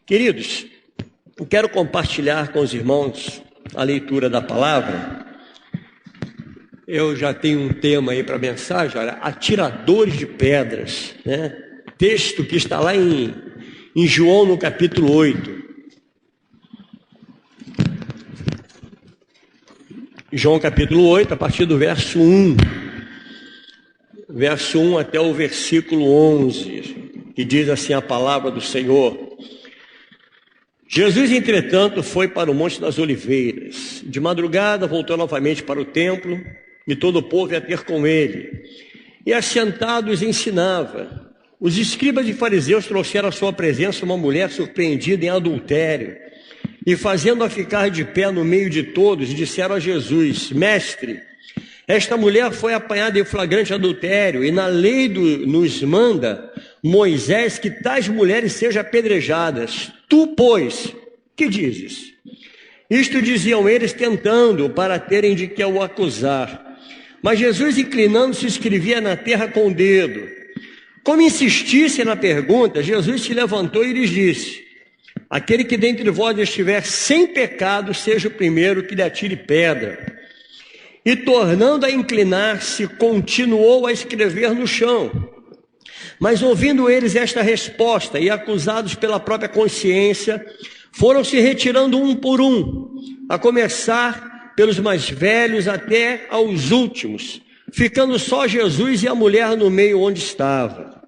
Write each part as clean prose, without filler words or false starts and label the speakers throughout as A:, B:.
A: Queridos, eu quero compartilhar com os irmãos a leitura da palavra. Eu já tenho um tema aí para a mensagem, olha, atiradores de pedras, né? Texto que está lá em João no capítulo 8. João capítulo 8, a partir do verso 1. Verso 1 até o versículo 11, que diz assim a palavra do Senhor. Jesus, entretanto, foi para o Monte das Oliveiras. De madrugada voltou novamente para o templo, e todo o povo ia ter com ele. E assentados ensinava. Os escribas e fariseus trouxeram à sua presença uma mulher surpreendida em adultério, e fazendo-a ficar de pé no meio de todos, disseram a Jesus: Mestre, esta mulher foi apanhada em flagrante adultério, e na lei nos manda Moisés que tais mulheres sejam apedrejadas. Tu, pois, que dizes? Isto diziam eles, tentando, para terem de que o acusar. Mas Jesus, inclinando-se, escrevia na terra com o dedo. Como insistissem na pergunta, Jesus se levantou e lhes disse: Aquele que dentre vós estiver sem pecado, seja o primeiro que lhe atire pedra. E tornando a inclinar-se, continuou a escrever no chão. Mas ouvindo eles esta resposta e acusados pela própria consciência, foram se retirando um por um, a começar pelos mais velhos até aos últimos, ficando só Jesus e a mulher no meio onde estava.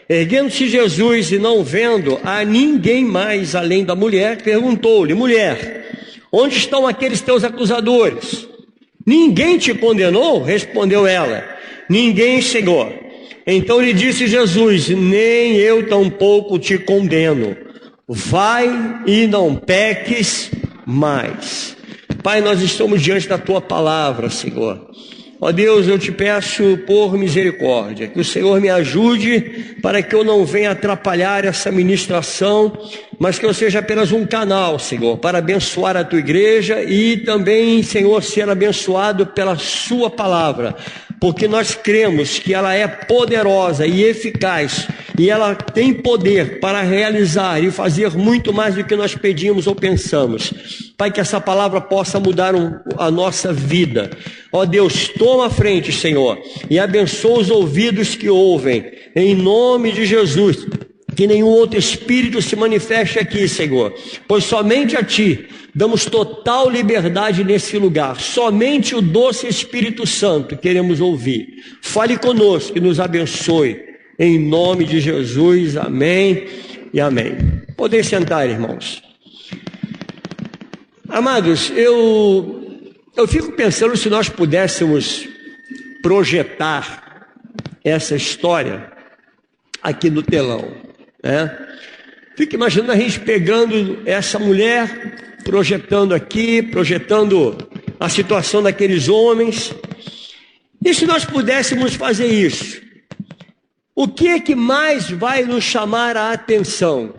A: Erguendo-se Jesus e não vendo a ninguém mais além da mulher, perguntou-lhe: Mulher, onde estão aqueles teus acusadores? Ninguém te condenou? Respondeu ela: Ninguém, Senhor. Então lhe disse Jesus: Nem eu tampouco te condeno. Vai e não peques mais. Pai, nós estamos diante da tua palavra, Senhor. Ó Deus, eu te peço por misericórdia, que o Senhor me ajude para que eu não venha atrapalhar essa ministração, mas que eu seja apenas um canal, Senhor, para abençoar a tua igreja e também, Senhor, ser abençoado pela sua palavra, porque nós cremos que ela é poderosa e eficaz, e ela tem poder para realizar e fazer muito mais do que nós pedimos ou pensamos. Pai, que essa palavra possa mudar a nossa vida. Ó Deus, toma a frente, Senhor, e abençoa os ouvidos que ouvem, em nome de Jesus. Que nenhum outro espírito se manifeste aqui, Senhor, pois somente a Ti damos total liberdade nesse lugar. Somente o doce Espírito Santo queremos ouvir. Fale conosco e nos abençoe, em nome de Jesus, amém e amém. Podem sentar, irmãos. Amados, eu fico pensando se nós pudéssemos projetar essa história aqui no telão, né? Fico imaginando a gente pegando essa mulher, projetando aqui, projetando a situação daqueles homens. E se nós pudéssemos fazer isso, o que é que mais vai nos chamar a atenção?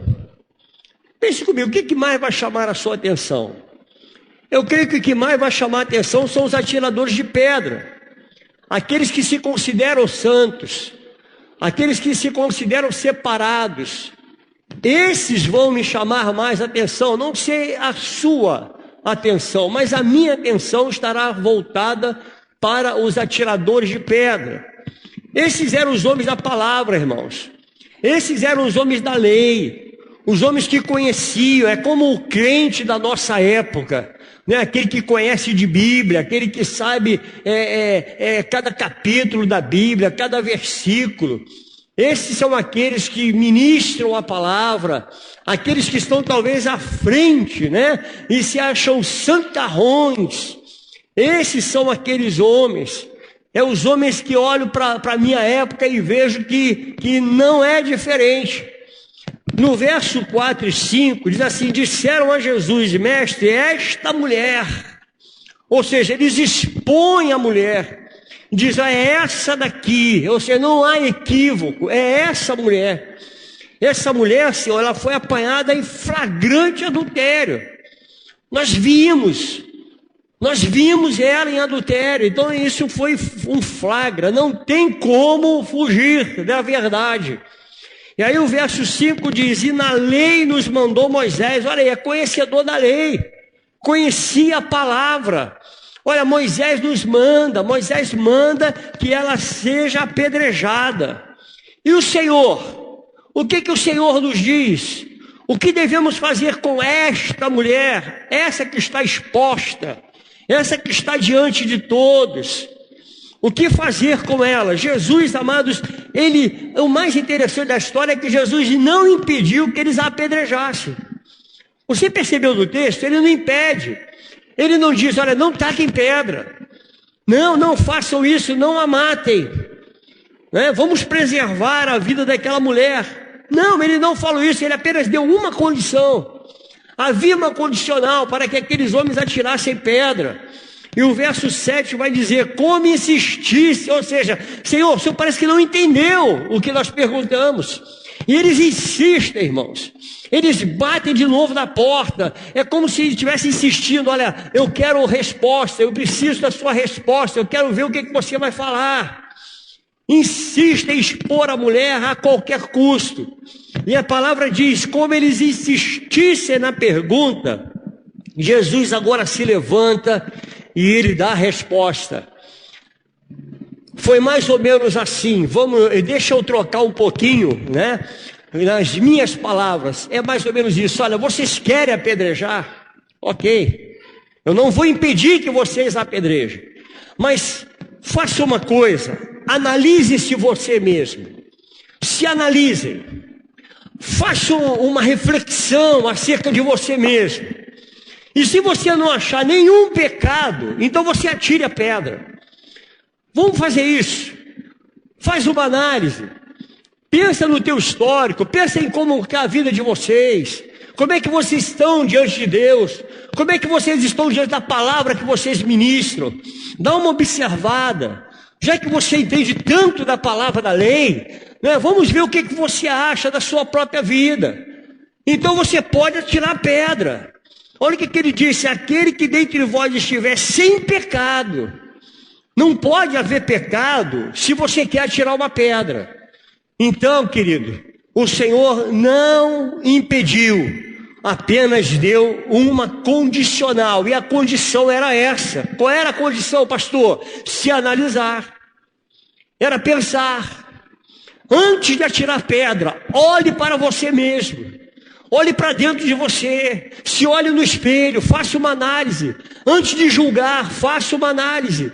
A: Pense comigo, o que é que mais vai chamar a sua atenção? Eu creio que o que mais vai chamar a atenção são os atiradores de pedra, aqueles que se consideram santos, aqueles que se consideram separados. Esses vão me chamar mais atenção, não sei a sua atenção, mas a minha atenção estará voltada para os atiradores de pedra. Esses eram os homens da palavra, irmãos. Esses eram os homens da lei, os homens que conheciam, é como o crente da nossa época, né? Aquele que conhece de Bíblia, aquele que sabe cada capítulo da Bíblia, cada versículo. Esses são aqueles que ministram a palavra, aqueles que estão talvez à frente, né? E se acham santarrões. Esses são aqueles homens. É os homens que olham para a minha época e vejo que não é diferente. No verso 4 e 5, diz assim: disseram a Jesus: Mestre, esta mulher. Ou seja, eles expõem a mulher. Diz: é essa daqui. Ou seja, não há equívoco, é essa mulher. Essa mulher, Senhor, ela foi apanhada em flagrante adultério. Nós vimos ela em adultério. Então isso foi um flagra, não tem como fugir da verdade. E aí o verso 5 diz: e na lei nos mandou Moisés. Olha aí, é conhecedor da lei, conhecia a palavra. Olha, Moisés manda que ela seja apedrejada. E o Senhor, o que o Senhor nos diz? O que devemos fazer com esta mulher, essa que está exposta, essa que está diante de todos? O que fazer com ela? Jesus, amados, o mais interessante da história é que Jesus não impediu que eles a apedrejassem. Você percebeu no texto? Ele não impede. Ele não diz: olha, não taquem pedra. Não façam isso, não a matem. Vamos preservar a vida daquela mulher. Não, ele não falou isso, ele apenas deu uma condição. Havia uma condicional para que aqueles homens atirassem pedra. E o verso 7 vai dizer: como insistisse, ou seja, Senhor, o Senhor parece que não entendeu o que nós perguntamos. E eles insistem, irmãos. Eles batem de novo na porta. É como se estivessem insistindo: olha, eu quero resposta, eu preciso da sua resposta, eu quero ver o que você vai falar. Insistem em expor a mulher a qualquer custo. E a palavra diz: como eles insistissem na pergunta, Jesus agora se levanta e ele dá a resposta. Foi mais ou menos assim. Deixa eu trocar um pouquinho, nas minhas palavras. É mais ou menos isso. Olha, vocês querem apedrejar? Ok. Eu não vou impedir que vocês apedrejem. Mas faça uma coisa. Analise-se você mesmo. Se analisem. Faça uma reflexão acerca de você mesmo. E se você não achar nenhum pecado, então você atire a pedra. Vamos fazer isso. Faz uma análise. Pensa no teu histórico. Pensa em como está a vida de vocês. Como é que vocês estão diante de Deus. Como é que vocês estão diante da palavra que vocês ministram. Dá uma observada. Já que você entende tanto da palavra da lei, vamos ver o que você acha da sua própria vida. Então você pode atirar a pedra. Olha o que ele disse: aquele que dentre vós estiver sem pecado. Não pode haver pecado se você quer atirar uma pedra. Então, querido, o Senhor não impediu, apenas deu uma condicional. E a condição era essa. Qual era a condição, pastor? Se analisar. Era pensar. Antes de atirar pedra, olhe para você mesmo. Olhe para dentro de você, se olhe no espelho, faça uma análise. Antes de julgar, faça uma análise.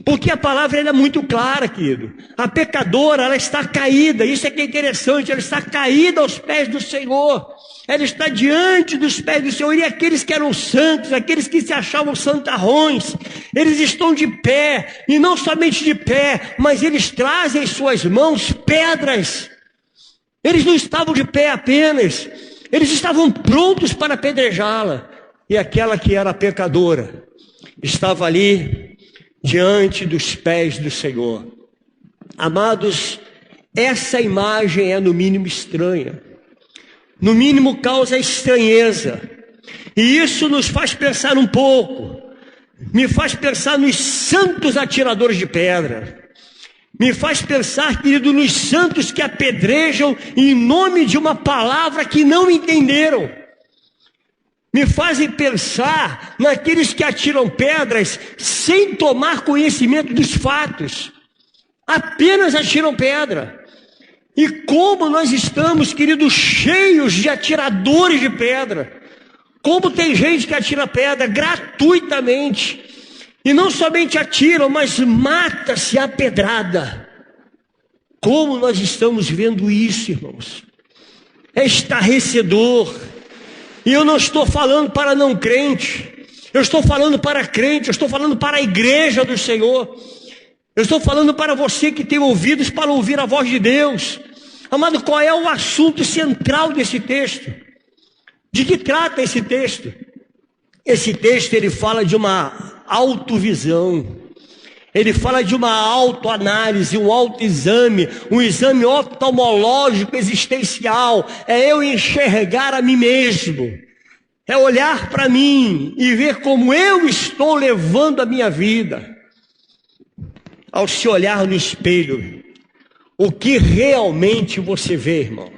A: Porque a palavra é muito clara, querido. A pecadora, ela está caída, isso é que é interessante, ela está caída aos pés do Senhor. Ela está diante dos pés do Senhor. E aqueles que eram santos, aqueles que se achavam santarrões, eles estão de pé, e não somente de pé, mas eles trazem em suas mãos pedras. Eles não estavam de pé apenas, eles estavam prontos para apedrejá-la. E aquela que era pecadora estava ali diante dos pés do Senhor. Amados, essa imagem é no mínimo estranha. No mínimo causa estranheza. E isso nos faz pensar um pouco. Me faz pensar nos santos atiradores de pedra. Me faz pensar, querido, nos santos que apedrejam em nome de uma palavra que não entenderam. Me fazem pensar naqueles que atiram pedras sem tomar conhecimento dos fatos. Apenas atiram pedra. E como nós estamos, queridos, cheios de atiradores de pedra. Como tem gente que atira pedra gratuitamente. E não somente atiram, mas mata-se a pedrada. Como nós estamos vendo isso, irmãos? É estarrecedor. E eu não estou falando para não crente. Eu estou falando para crente. Eu estou falando para a igreja do Senhor. Eu estou falando para você que tem ouvidos para ouvir a voz de Deus. Amado, qual é o assunto central desse texto? De que trata esse texto? Esse texto, ele fala de uma autovisão. Ele fala de uma autoanálise, um autoexame, um exame oftalmológico existencial. É eu enxergar a mim mesmo. É olhar para mim e ver como eu estou levando a minha vida. Ao se olhar no espelho, o que realmente você vê, irmão?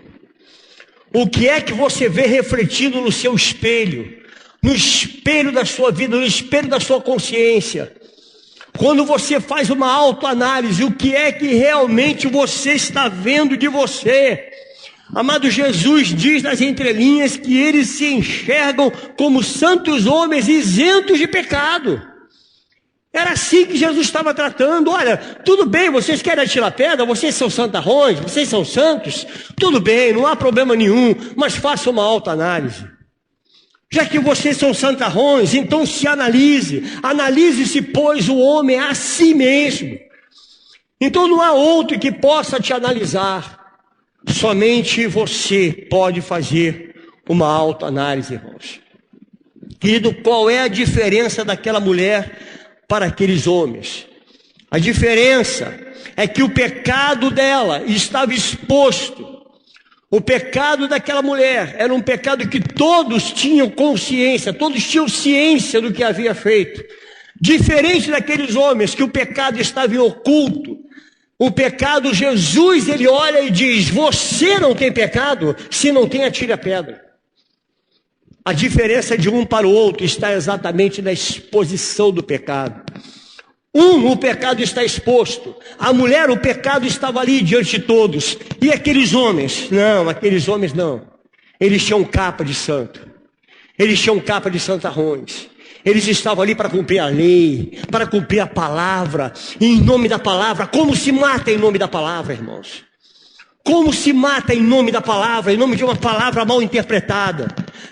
A: O que é que você vê refletido no seu espelho? No espelho da sua vida, no espelho da sua consciência. Quando você faz uma autoanálise, o que é que realmente você está vendo de você? Amado, Jesus diz nas entrelinhas que eles se enxergam como santos homens isentos de pecado. Era assim que Jesus estava tratando. Olha, tudo bem, vocês querem atirar pedra, vocês são santarrões, vocês são santos, tudo bem, não há problema nenhum, mas faça uma autoanálise. Já que vocês são santarrões, então se analise. Analise-se, pois, o homem a si mesmo. Então não há outro que possa te analisar. Somente você pode fazer uma autoanálise, irmãos. Querido, qual é a diferença daquela mulher para aqueles homens? A diferença é que o pecado dela estava exposto. O pecado daquela mulher era um pecado que todos tinham consciência, todos tinham ciência do que havia feito. Diferente daqueles homens que o pecado estava em oculto. O pecado, Jesus, ele olha e diz: você não tem pecado? Se não tem, atire a pedra. A diferença de um para o outro está exatamente na exposição do pecado. O pecado está exposto. A mulher, o pecado estava ali diante de todos. E aqueles homens? Não, aqueles homens não. Eles tinham capa de santo. Eles tinham capa de santarrões. Eles estavam ali para cumprir a lei, para cumprir a palavra, em nome da palavra. Como se mata em nome da palavra, irmãos? Como se mata em nome da palavra, em nome de uma palavra mal interpretada?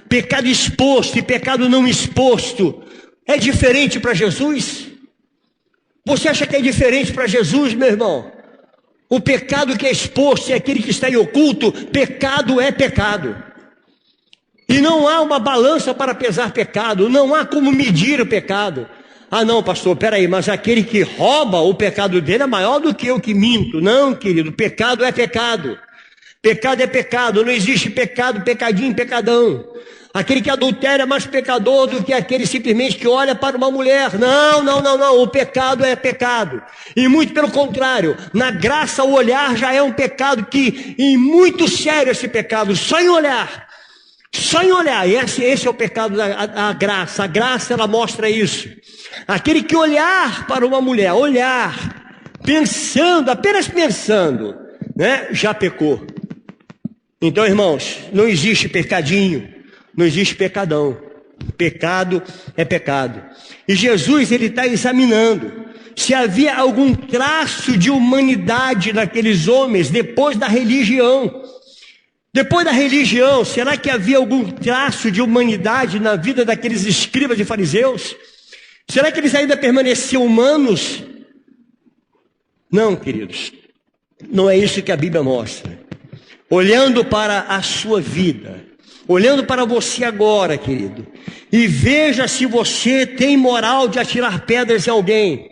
A: Pecado exposto e pecado não exposto é diferente para Jesus? Você acha que é diferente para Jesus, meu irmão? O pecado que é exposto é aquele que está em oculto. Pecado é pecado. E não há uma balança para pesar pecado, não há como medir o pecado. Ah não, pastor, peraí, mas aquele que rouba, o pecado dele é maior do que eu que minto. Não, querido, pecado é pecado. Pecado é pecado, não existe pecado, pecadinho, pecadão. Aquele que adultera é mais pecador do que aquele simplesmente que olha para uma mulher. Não, o pecado é pecado. E muito pelo contrário, na graça o olhar já é um pecado que, e muito sério esse pecado, só em olhar. Só em olhar, esse é o pecado da graça. A graça, ela mostra isso. Aquele que olhar para uma mulher, olhar, pensando, apenas pensando, né, já pecou. Então, irmãos, não existe pecadinho, não existe pecadão. Pecado é pecado. E Jesus, ele está examinando se havia algum traço de humanidade naqueles homens depois da religião. Depois da religião, será que havia algum traço de humanidade na vida daqueles escribas e fariseus? Será que eles ainda permaneciam humanos? Não, queridos, não é isso que a Bíblia mostra. Olhando para a sua vida, olhando para você agora, querido, e veja se você tem moral de atirar pedras em alguém.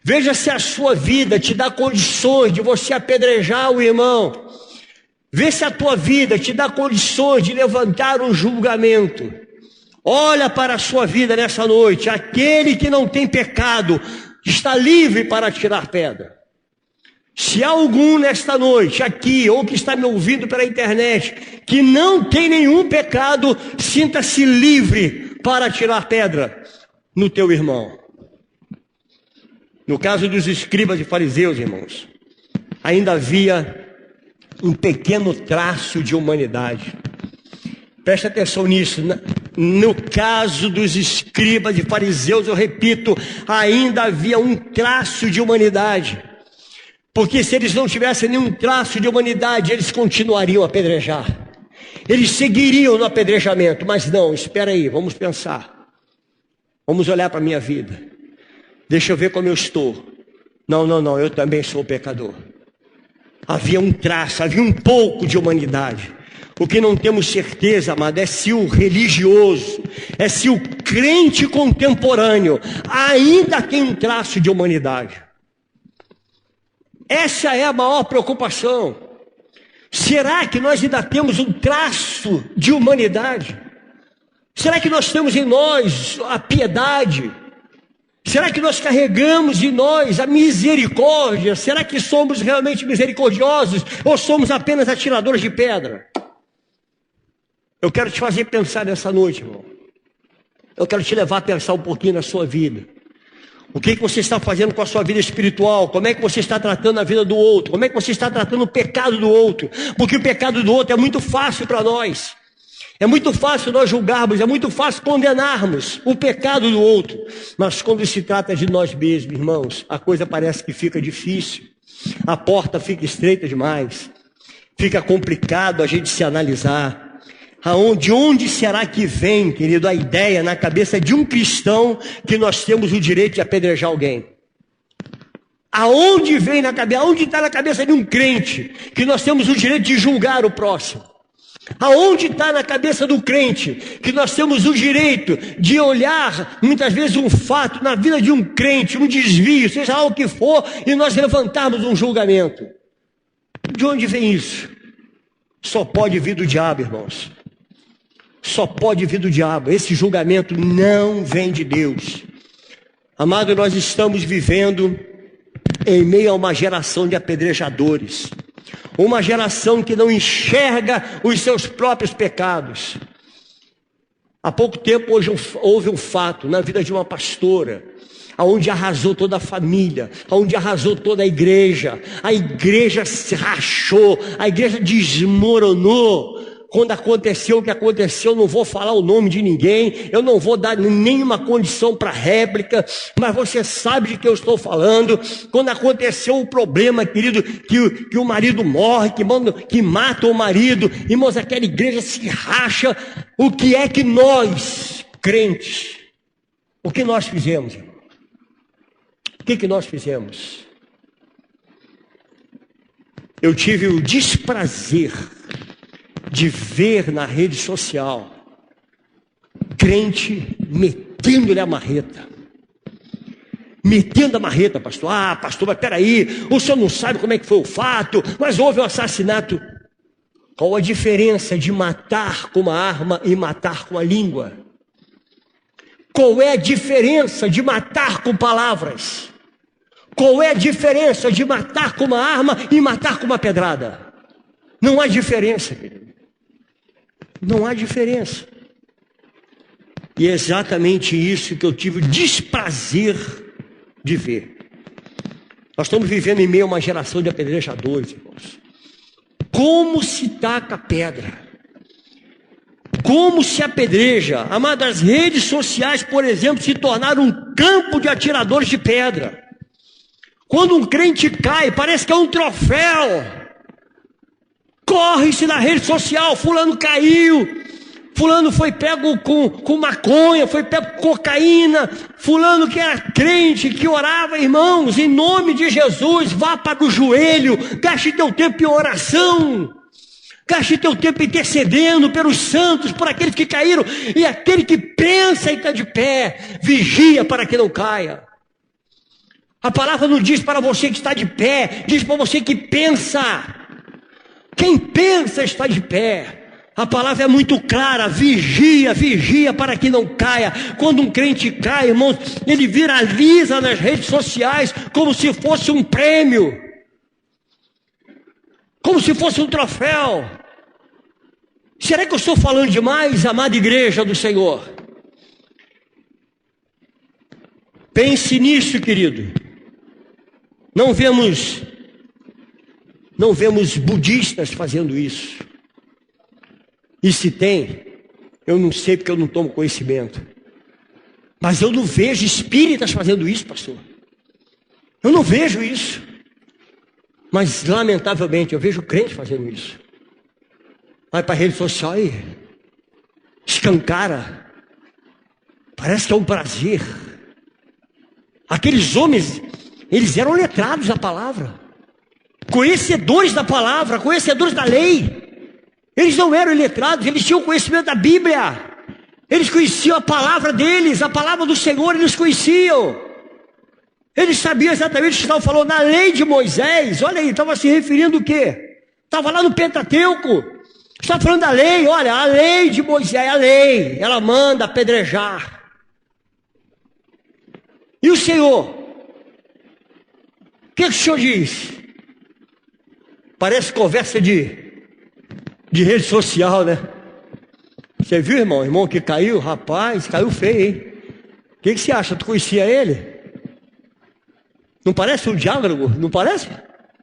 A: Veja se a sua vida te dá condições de você apedrejar o irmão. Vê se a tua vida te dá condições de levantar um julgamento. Olha para a sua vida nessa noite. Aquele que não tem pecado está livre para tirar pedra. Se há algum nesta noite aqui, ou que está me ouvindo pela internet, que não tem nenhum pecado, sinta-se livre para tirar pedra no teu irmão. No caso dos escribas e fariseus, irmãos, ainda havia um pequeno traço de humanidade. Preste atenção nisso. No caso dos escribas e fariseus, eu repito, ainda havia um traço de humanidade. Porque se eles não tivessem nenhum traço de humanidade, eles continuariam a apedrejar. Eles seguiriam no apedrejamento. Mas não, espera aí, vamos pensar. Vamos olhar para a minha vida. Deixa eu ver como eu estou. Não, eu também sou pecador. Havia um traço, havia um pouco de humanidade. O que não temos certeza, amado, é se o religioso, é se o crente contemporâneo ainda tem um traço de humanidade. Essa é a maior preocupação. Será que nós ainda temos um traço de humanidade? Será que nós temos em nós a piedade? Será que nós carregamos em nós a misericórdia? Será que somos realmente misericordiosos ou somos apenas atiradores de pedra? Eu quero te fazer pensar nessa noite, irmão. Eu quero te levar a pensar um pouquinho na sua vida. O que você está fazendo com a sua vida espiritual? Como é que você está tratando a vida do outro? Como é que você está tratando o pecado do outro? Porque o pecado do outro é muito fácil para nós. É muito fácil nós julgarmos, é muito fácil condenarmos o pecado do outro. Mas quando se trata de nós mesmos, irmãos, a coisa parece que fica difícil. A porta fica estreita demais. Fica complicado a gente se analisar. De onde será que vem, querido, a ideia na cabeça de um cristão que nós temos o direito de apedrejar alguém? Aonde vem na cabeça, aonde está na cabeça de um crente que nós temos o direito de julgar o próximo? Aonde está na cabeça do crente que nós temos o direito de olhar muitas vezes um fato na vida de um crente, um desvio, seja lá o que for, e nós levantarmos um julgamento? De onde vem isso? Só pode vir do diabo, irmãos. Só pode vir do diabo. Esse julgamento não vem de Deus. Amado, nós estamos vivendo em meio a uma geração de apedrejadores. Uma geração que não enxerga os seus próprios pecados. Há pouco tempo houve um fato na vida de uma pastora, onde arrasou toda a família, onde arrasou toda a igreja se rachou, a igreja desmoronou. Quando aconteceu o que aconteceu, não vou falar o nome de ninguém, eu não vou dar nenhuma condição para réplica, mas você sabe de que eu estou falando. Quando aconteceu o problema, querido, que o marido morre, que mata o marido, irmãos, aquela igreja se racha. O que é que nós, crentes, o que nós fizemos, irmão? O que nós fizemos? Eu tive o desprazer de ver na rede social crente metendo-lhe a marreta. Metendo a marreta, pastor. Ah, pastor, mas peraí, o senhor não sabe como é que foi o fato, mas houve um assassinato. Qual a diferença de matar com uma arma e matar com a língua? Qual é a diferença de matar com palavras? Qual é a diferença de matar com uma arma e matar com uma pedrada? Não há diferença, querido. Não há diferença. E é exatamente isso que eu tive o desprazer de ver. Nós estamos vivendo em meio a uma geração de apedrejadores, irmãos. Como se taca pedra? Como se apedreja? Amado, as redes sociais, por exemplo, se tornaram um campo de atiradores de pedra. Quando um crente cai, parece que é um troféu. Corre-se na rede social, fulano caiu, fulano foi pego com maconha, foi pego com cocaína, fulano que era crente, que orava, irmãos, em nome de Jesus, vá para o joelho, gaste teu tempo em oração, gaste teu tempo intercedendo pelos santos, por aqueles que caíram, e aquele que pensa e está de pé, vigia para que não caia. A palavra não diz para você que está de pé, diz para você que pensa. Quem pensa está de pé. A palavra é muito clara, vigia, vigia para que não caia. Quando um crente cai, irmãos, ele viraliza nas redes sociais como se fosse um prêmio, como se fosse um troféu. Será que eu estou falando demais, amada igreja do Senhor? Pense nisso, querido. Não vemos budistas fazendo isso. E se tem, eu não sei porque eu não tomo conhecimento. Mas eu não vejo espíritas fazendo isso, pastor. Eu não vejo isso. Mas, lamentavelmente, eu vejo crente fazendo isso. Vai para a rede social e escancara. Parece que é um prazer. Aqueles homens, eles eram letrados da palavra. Conhecedores da palavra, conhecedores da lei. Eles não eram iletrados, eles tinham conhecimento da Bíblia. Eles conheciam a palavra deles, a palavra do Senhor, eles conheciam. Eles sabiam exatamente o que estavam falando na lei de Moisés. Olha aí, estava se referindo o quê? Estava lá no Pentateuco. Estava falando da lei, olha, a lei de Moisés, a lei, ela manda apedrejar. E o Senhor? O que o Senhor diz? Parece conversa de rede social, né? Você viu, irmão? Irmão que caiu? Rapaz, caiu feio, hein? O que você acha? Tu conhecia ele? Não parece um diálogo? Não parece?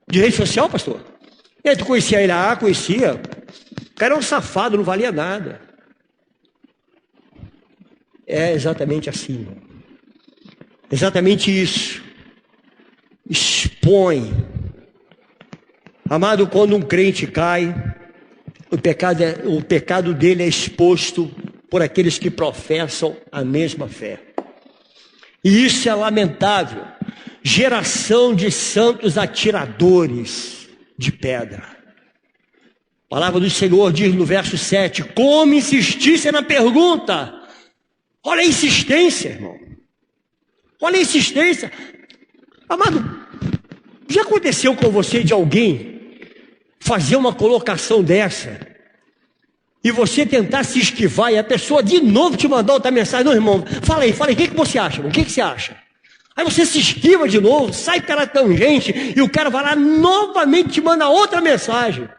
A: De rede social, pastor? E aí, tu conhecia ele? Ah, conhecia. O cara era um safado, não valia nada. É exatamente assim, irmão. Exatamente isso. Expõe. Amado, quando um crente cai, o pecado dele é exposto por aqueles que professam a mesma fé. E isso é lamentável. Geração de santos atiradores de pedra. A palavra do Senhor diz no verso 7, como insistisse na pergunta. Olha a insistência, irmão. Olha a insistência. Amado, já aconteceu com você de alguém fazer uma colocação dessa e você tentar se esquivar e a pessoa de novo te mandar outra mensagem? Não, irmão, fala aí, o que você acha, irmão? O que você acha? Aí você se esquiva de novo, sai pela tangente e o cara vai lá novamente te manda outra mensagem.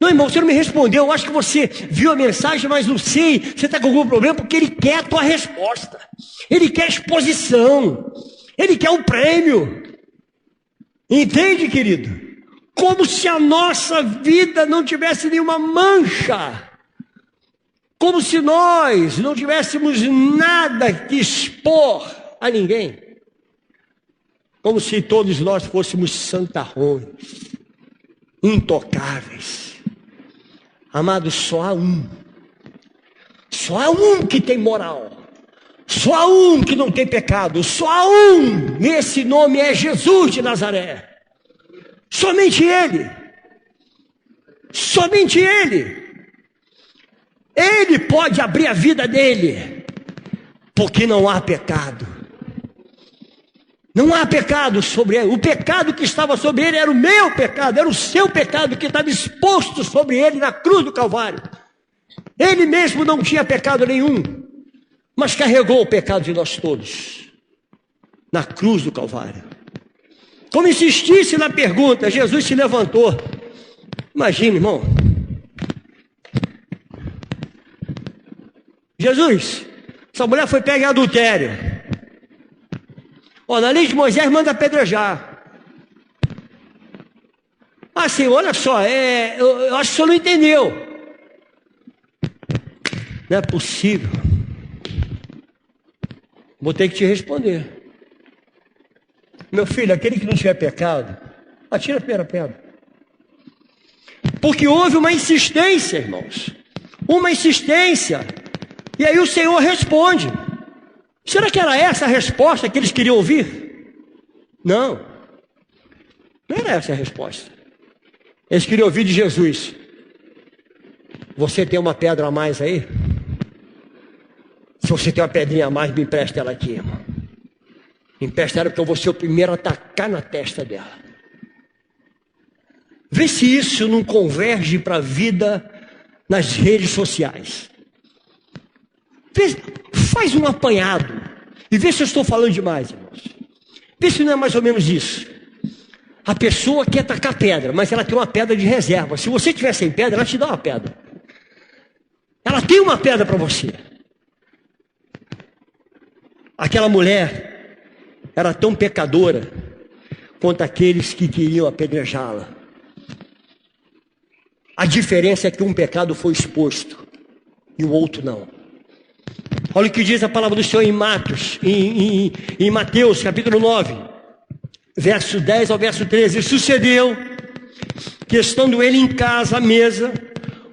A: Não, irmão, você não me respondeu, eu acho que você viu a mensagem, mas não sei, você está com algum problema, porque ele quer a tua resposta, ele quer exposição, ele quer um prêmio. Entende, querido? Como se a nossa vida não tivesse nenhuma mancha, como se nós não tivéssemos nada que expor a ninguém, como se todos nós fôssemos santarrões, intocáveis. Amado, só há um que tem moral, só há um que não tem pecado, só há um, e esse nome é Jesus de Nazaré, somente Ele, Ele pode abrir a vida dele, porque não há pecado. Não há pecado sobre ele. O pecado que estava sobre ele era o meu pecado, era o seu pecado que estava exposto sobre ele na cruz do Calvário. Ele mesmo não tinha pecado nenhum, mas carregou o pecado de nós todos na cruz do Calvário. Como insistisse na pergunta, Jesus se levantou. Imagina, irmão. Jesus, essa mulher foi pega em adultério. Na lei de Moisés manda apedrejar. Assim, olha só, eu acho que o senhor não entendeu. Não é possível. Vou ter que te responder. Meu filho, aquele que não tiver pecado, atira a primeira pedra. Porque houve uma insistência, irmãos. Uma insistência. E aí o Senhor responde. Será que era essa a resposta que eles queriam ouvir? Não. Não era essa a resposta. Eles queriam ouvir de Jesus. Você tem uma pedra a mais aí? Se você tem uma pedrinha a mais, me empresta ela aqui, irmão. Me empresta ela porque eu vou ser o primeiro a atacar na testa dela. Vê se isso não converge para a vida nas redes sociais. Faz um apanhado e vê se eu estou falando demais, irmãos. Vê se não é mais ou menos isso. A pessoa quer tacar pedra, mas ela tem uma pedra de reserva. Se você tiver sem pedra, ela te dá uma pedra. Ela tem uma pedra para você. Aquela mulher era tão pecadora quanto aqueles que queriam apedrejá-la. A diferença é que um pecado foi exposto e o outro não. Olha o que diz a palavra do Senhor em Mateus, capítulo 9, verso 10 ao verso 13. Sucedeu que, estando ele em casa, à mesa,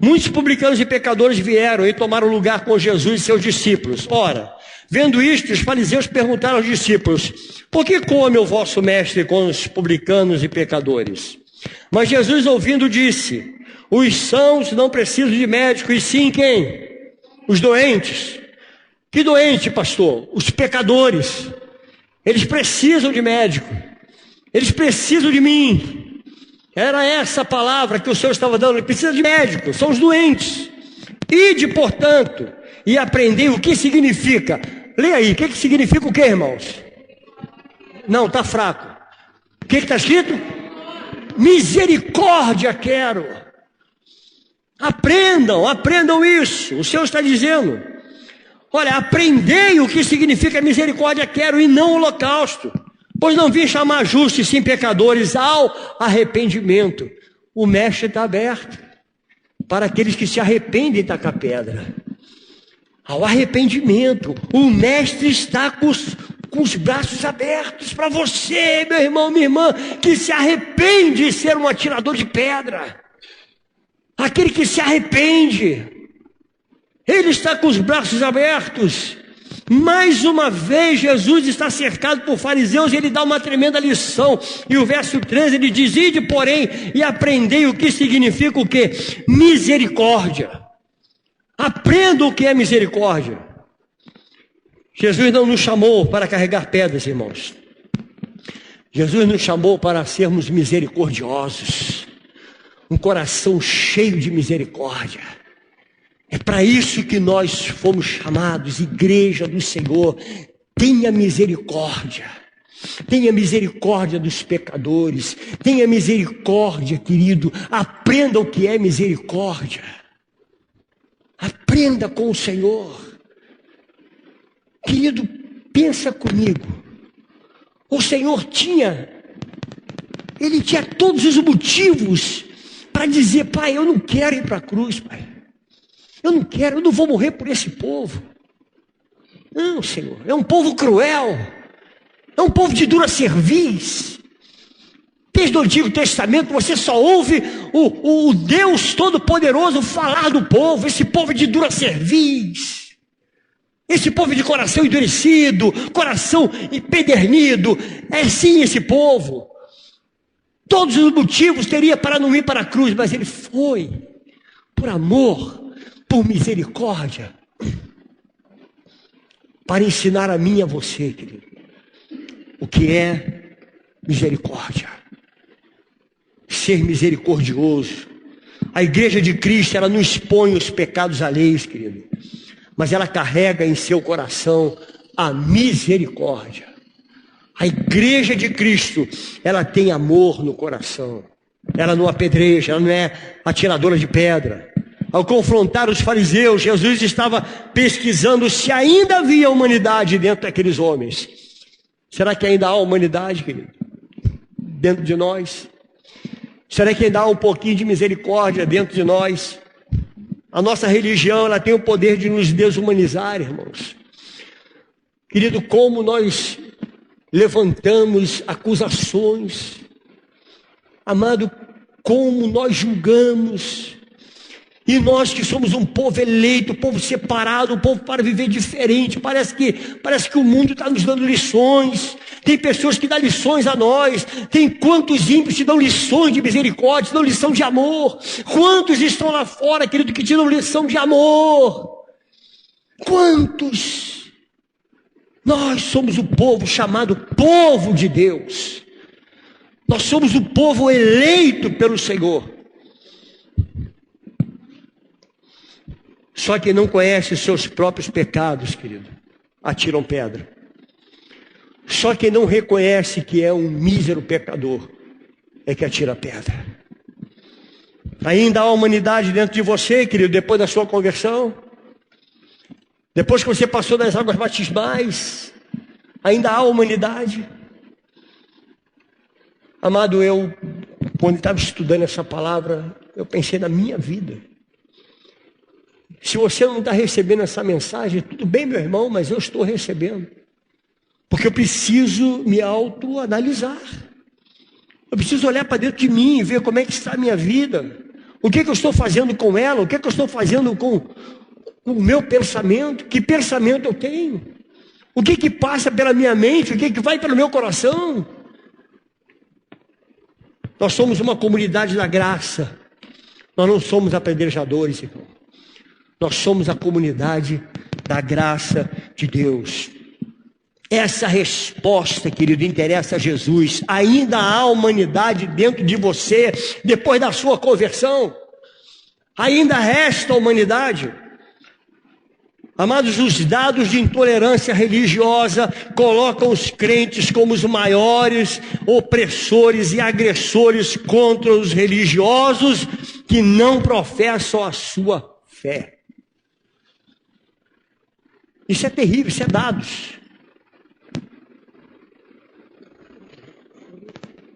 A: muitos publicanos e pecadores vieram e tomaram lugar com Jesus e seus discípulos. Ora, vendo isto, os fariseus perguntaram aos discípulos: por que come o vosso mestre com os publicanos e pecadores? Mas Jesus, ouvindo, disse: os sãos não precisam de médico, e sim quem? Os doentes. Que doente, pastor? Os pecadores. Eles precisam de médico. Eles precisam de mim. Era essa a palavra que o Senhor estava dando. Ele precisa de médico, são os doentes. Ide, portanto, e aprendei o que significa. Leia aí, o que significa o que, irmãos? Não, está fraco. O que está escrito? Misericórdia quero. Aprendam isso. O Senhor está dizendo: olha, aprendei o que significa misericórdia quero e não holocausto, pois não vim chamar justos sim pecadores ao arrependimento. O mestre está aberto para aqueles que se arrependem e tacam a pedra. Ao arrependimento, o mestre está com os braços abertos para você, meu irmão, minha irmã, que se arrepende de ser um atirador de pedra. Aquele que se arrepende, ele está com os braços abertos. Mais uma vez, Jesus está cercado por fariseus e ele dá uma tremenda lição. E o verso 13 ele diz: ide, porém, e aprendei o que significa o quê? Misericórdia. Aprenda o que é misericórdia. Jesus não nos chamou para carregar pedras, irmãos. Jesus nos chamou para sermos misericordiosos. Um coração cheio de misericórdia. É para isso que nós fomos chamados, igreja do Senhor. Tenha misericórdia. Tenha misericórdia dos pecadores. Tenha misericórdia, querido. Aprenda o que é misericórdia. Aprenda com o Senhor. Querido, pensa comigo. O Senhor tinha todos os motivos para dizer: pai, eu não quero ir para a cruz, pai. Eu não vou morrer por esse povo. Não, Senhor, é um povo cruel. É um povo de dura cerviz. Desde o Antigo Testamento você só ouve o Deus Todo-Poderoso falar do povo. Esse povo de dura cerviz. Esse povo de coração endurecido, coração empedernido. É sim esse povo. Todos os motivos teria para não ir para a cruz, mas ele foi por amor, por misericórdia, para ensinar a mim e a você, querido, o que é misericórdia. Ser misericordioso. A igreja de Cristo, ela não expõe os pecados alheios, querido, mas ela carrega em seu coração a misericórdia. A igreja de Cristo, ela tem amor no coração. Ela não apedreja, ela não é atiradora de pedra. Ao confrontar os fariseus, Jesus estava pesquisando se ainda havia humanidade dentro daqueles homens. Será que ainda há humanidade, querido? Dentro de nós? Será que ainda há um pouquinho de misericórdia dentro de nós? A nossa religião, ela tem o poder de nos desumanizar, irmãos. Querido, como nós levantamos acusações. Amado, como nós julgamos. E nós que somos um povo eleito, um povo separado, um povo para viver diferente. Parece que o mundo está nos dando lições. Tem pessoas que dão lições a nós. Tem quantos ímpios te dão lições de misericórdia, te dão lição de amor. Quantos estão lá fora, querido, que te dão lição de amor? Quantos? Nós somos o povo chamado povo de Deus. Nós somos o povo eleito pelo Senhor. Só quem não conhece os seus próprios pecados, querido, atiram pedra. Só quem não reconhece que é um mísero pecador é que atira pedra. Ainda há humanidade dentro de você, querido, depois da sua conversão. Depois que você passou das águas batismais, ainda há humanidade. Amado, quando estava estudando essa palavra, eu pensei na minha vida. Se você não está recebendo essa mensagem, tudo bem, meu irmão, mas eu estou recebendo. Porque eu preciso me autoanalisar. Eu preciso olhar para dentro de mim e ver como é que está a minha vida. O que eu estou fazendo com ela, o que eu estou fazendo com o meu pensamento, que pensamento eu tenho, o que passa pela minha mente, o que vai pelo meu coração. Nós somos uma comunidade da graça, nós não somos apedrejadores, irmão. Nós somos a comunidade da graça de Deus. Essa resposta, querido, interessa a Jesus. Ainda há humanidade dentro de você depois da sua conversão. Ainda resta humanidade. Amados, os dados de intolerância religiosa colocam os crentes como os maiores opressores e agressores contra os religiosos que que não professam a sua fé. Isso é terrível, isso é dados.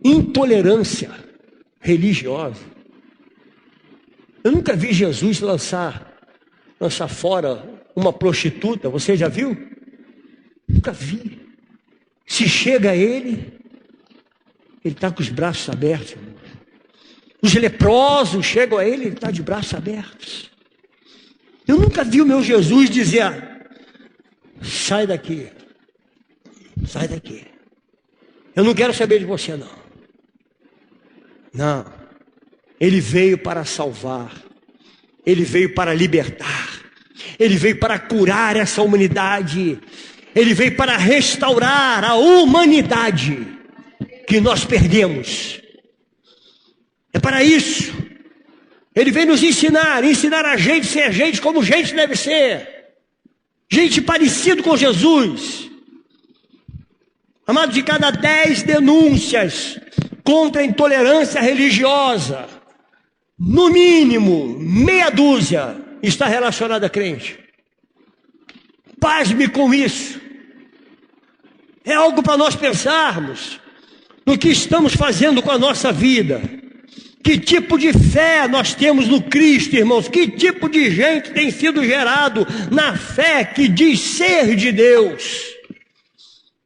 A: Intolerância religiosa. Eu nunca vi Jesus lançar fora uma prostituta, você já viu? Nunca vi. Se chega a ele está com os braços abertos. Os leprosos chegam a ele está de braços abertos. Eu nunca vi o meu Jesus dizer: sai daqui, sai daqui. Eu não quero saber de você, não. Não. Ele veio para salvar. Ele veio para libertar. Ele veio para curar essa humanidade. Ele veio para restaurar a humanidade que nós perdemos. É para isso. Ele veio nos ensinar a gente a ser gente como gente deve ser. Gente parecido com Jesus. Amado, de cada 10 denúncias contra a intolerância religiosa, no mínimo, meia dúzia está relacionada a crente. Pasme com isso. É algo para nós pensarmos no que estamos fazendo com a nossa vida. Que tipo de fé nós temos no Cristo, irmãos? Que tipo de gente tem sido gerado na fé que diz ser de Deus?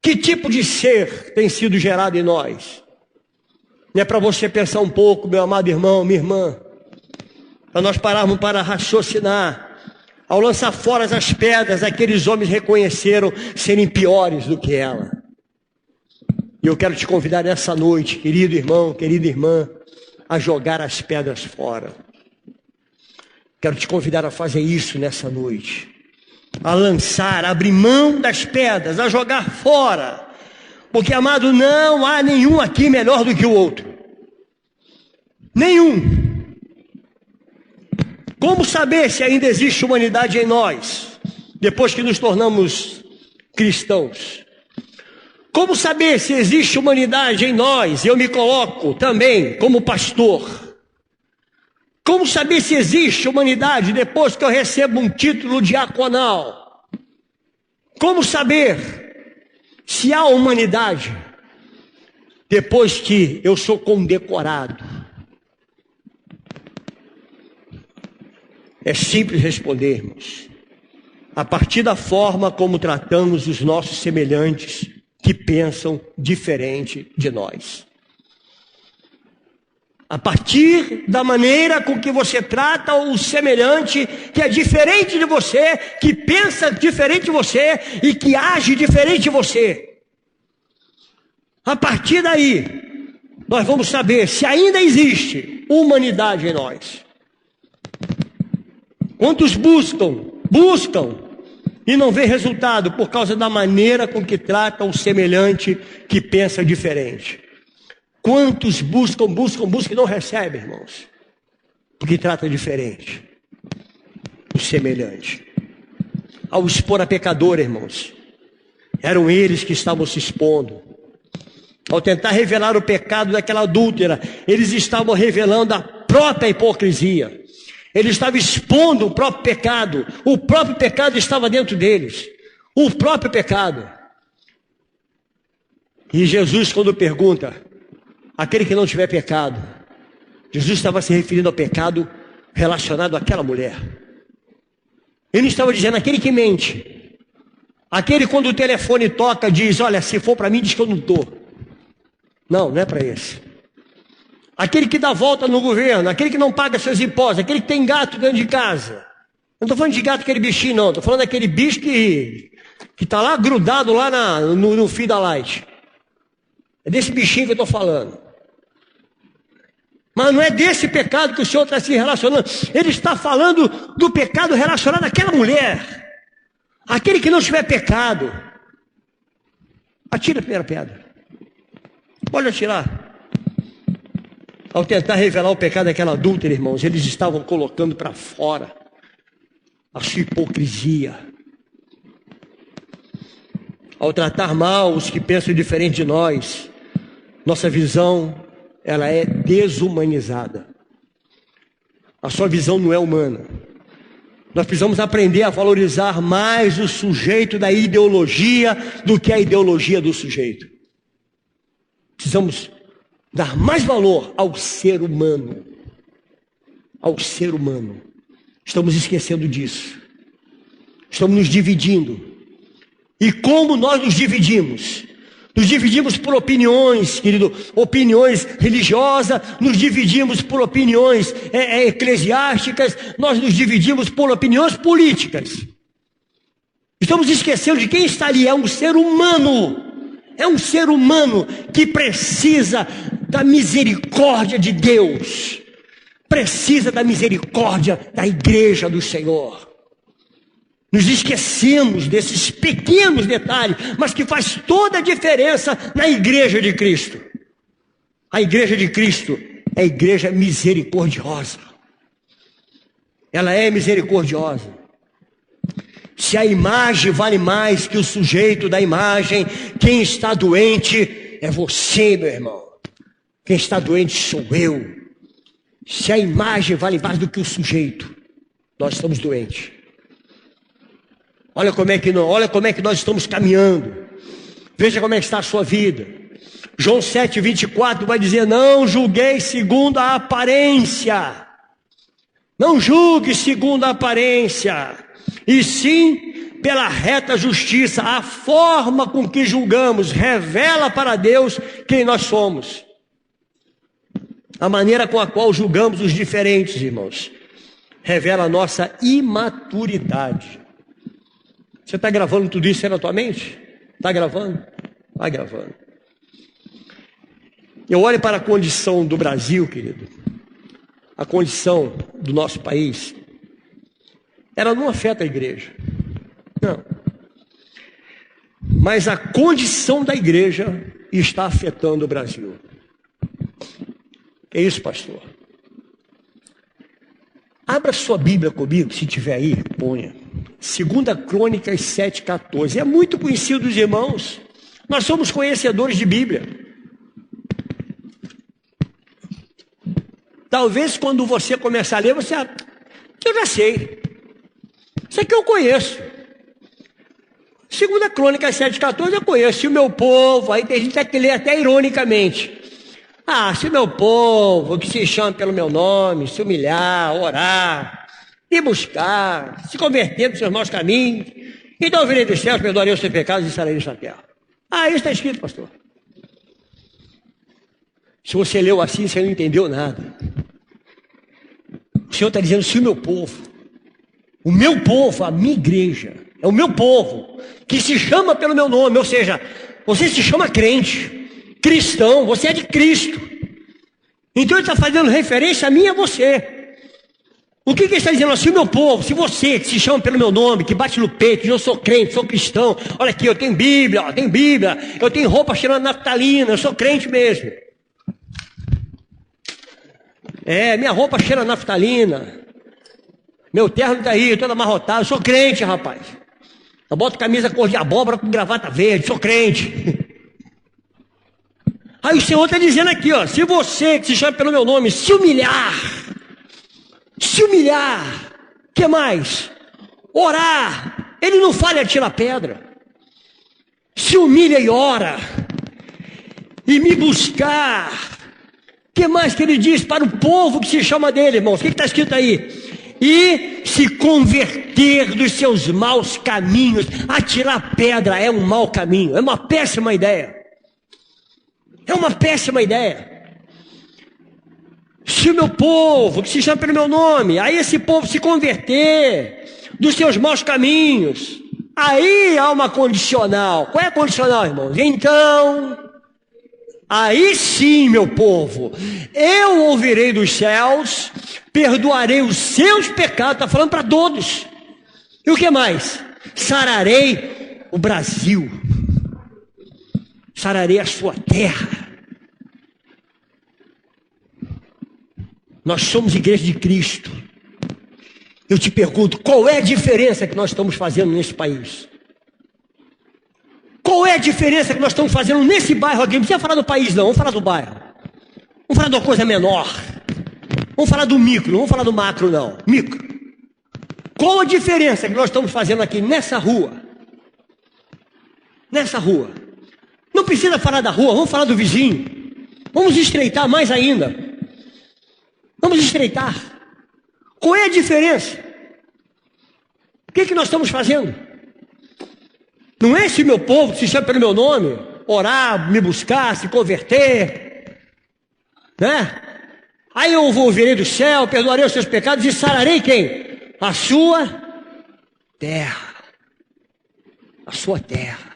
A: Que tipo de ser tem sido gerado em nós? Não é para você pensar um pouco, meu amado irmão, minha irmã, para nós pararmos para raciocinar. Ao lançar fora as pedras, aqueles homens reconheceram serem piores do que ela. E eu quero te convidar nessa noite, querido irmão, querida irmã, a jogar as pedras fora. Quero te convidar a fazer isso nessa noite. A lançar, a abrir mão das pedras, a jogar fora. Porque, amado, não há nenhum aqui melhor do que o outro. Nenhum. Como saber se ainda existe humanidade em nós, depois que nos tornamos cristãos? Como saber se existe humanidade em nós? Eu me coloco também como pastor. Como saber se existe humanidade depois que eu recebo um título diaconal? Como saber se há humanidade depois que eu sou condecorado? É simples respondermos. A partir da forma como tratamos os nossos semelhantes que pensam diferente de nós. A partir da maneira com que você trata o semelhante que é diferente de você, que pensa diferente de você e que age diferente de você. A partir daí, nós vamos saber se ainda existe humanidade em nós. Quantos buscam e não vê resultado por causa da maneira com que trata o semelhante que pensa diferente? Quantos buscam e não recebem, irmãos? Porque trata diferente o semelhante. Ao expor a pecadora, irmãos, eram eles que estavam se expondo. Ao tentar revelar o pecado daquela adúltera, eles estavam revelando a própria hipocrisia. Eles estavam expondo o próprio pecado estava dentro deles, o próprio pecado. E Jesus, quando pergunta, aquele que não tiver pecado, Jesus estava se referindo ao pecado relacionado àquela mulher. Ele estava dizendo, aquele que mente, aquele quando o telefone toca diz, olha, se for para mim diz que eu não estou. Não é para esse. Aquele que dá volta no governo, aquele que não paga seus impostos, aquele que tem gato dentro de casa. Não estou falando de gato, aquele bichinho não, estou falando daquele bicho que está lá grudado lá no fio da light. É desse bichinho que eu estou falando. Mas não é desse pecado que o Senhor está se relacionando. Ele está falando do pecado relacionado àquela mulher. Aquele que não tiver pecado, atira a primeira pedra. Pode atirar. Ao tentar revelar o pecado daquela adúltera, irmãos, eles estavam colocando para fora a sua hipocrisia. Ao tratar mal os que pensam diferente de nós, nossa visão, ela é desumanizada. A sua visão não é humana. Nós precisamos aprender a valorizar mais o sujeito da ideologia do que a ideologia do sujeito. Precisamos dar mais valor ao ser humano. Ao ser humano. Estamos esquecendo disso. Estamos nos dividindo. E como nós nos dividimos? Nos dividimos por opiniões, querido, opiniões religiosas, nos dividimos por opiniões eclesiásticas, nós nos dividimos por opiniões políticas. Estamos esquecendo de quem está ali, é um ser humano. É um ser humano que precisa da misericórdia de Deus. Precisa da misericórdia da igreja do Senhor. Nos esquecemos desses pequenos detalhes, mas que faz toda a diferença na igreja de Cristo. A igreja de Cristo é a igreja misericordiosa. Ela é misericordiosa. Se a imagem vale mais que o sujeito da imagem, quem está doente é você, meu irmão. Quem está doente sou eu. Se a imagem vale mais do que o sujeito, nós estamos doentes. Olha como é que nós estamos caminhando. Veja como é que está a sua vida. João 7:24 vai dizer: não julguei segundo a aparência. Não julgue segundo a aparência, e sim pela reta justiça. A forma com que julgamos revela para Deus quem nós somos. A maneira com a qual julgamos os diferentes, irmãos, revela a nossa imaturidade. Você está gravando tudo isso aí na tua mente? Está gravando? Está gravando. Eu olho para a condição do Brasil, querido. A condição do nosso país. Ela não afeta a igreja. Não. Mas a condição da igreja está afetando o Brasil. É isso, pastor. Abra sua Bíblia comigo, se tiver aí, ponha. 2 Crônicas 7:14. É muito conhecido dos irmãos. Nós somos conhecedores de Bíblia. Talvez quando você começar a ler, você... eu já sei. Isso aqui eu conheço. 2 Crônicas 7:14 eu conheço. E o meu povo, aí tem gente que lê até ironicamente. Se o meu povo, que se chama pelo meu nome, se humilhar, orar, e buscar, se converter dos seus maus caminhos, então eu virei dos céus, perdoarei os seus pecados e estarei nesta terra. Isso está escrito, pastor. Se você leu assim, você não entendeu nada. O Senhor está dizendo: se o meu povo, a minha igreja, é o meu povo, que se chama pelo meu nome, ou seja, você se chama crente, cristão, você é de Cristo. Então ele está fazendo referência a mim e a você. O que ele está dizendo assim? O meu povo, se você que se chama pelo meu nome, que bate no peito, eu sou crente, sou cristão, olha aqui, eu tenho Bíblia, eu tenho roupa cheirando naftalina, eu sou crente mesmo. Minha roupa cheira naftalina, meu terno está aí, todo amarrotado, eu sou crente, rapaz. Eu boto camisa cor de abóbora com gravata verde, sou crente. Aí o Senhor está dizendo aqui, se você que se chama pelo meu nome se humilhar, que mais? Orar, ele não fala em tirar pedra, se humilha e ora, e me buscar, que mais que ele diz para o povo que se chama dele, irmãos? O que está escrito aí? E se converter dos seus maus caminhos. Atirar pedra é um mau caminho, é uma péssima ideia. É uma péssima ideia. Se o meu povo, que se chama pelo meu nome, aí esse povo se converter dos seus maus caminhos, aí há uma condicional. Qual é a condicional, irmãos? Então, aí sim, meu povo, eu ouvirei dos céus, perdoarei os seus pecados, está falando para todos. E o que mais? Sararei o Brasil, sararei a sua terra. Nós somos igreja de Cristo. Eu te pergunto, qual é a diferença que nós estamos fazendo nesse país? Qual é a diferença que nós estamos fazendo nesse bairro aqui? Não precisa falar do país não, vamos falar do bairro. Vamos falar de uma coisa menor. Vamos falar do micro, não vamos falar do macro, não. Micro. Qual a diferença que nós estamos fazendo aqui nessa rua? Nessa rua. Não precisa falar da rua, vamos falar do vizinho. Vamos estreitar mais ainda. Vamos estreitar. Qual é a diferença? O que nós estamos fazendo? Não é se meu povo se chama pelo meu nome, orar, me buscar, se converter, né? Aí eu virei do céu, perdoarei os seus pecados e sararei quem? A sua terra. A sua terra.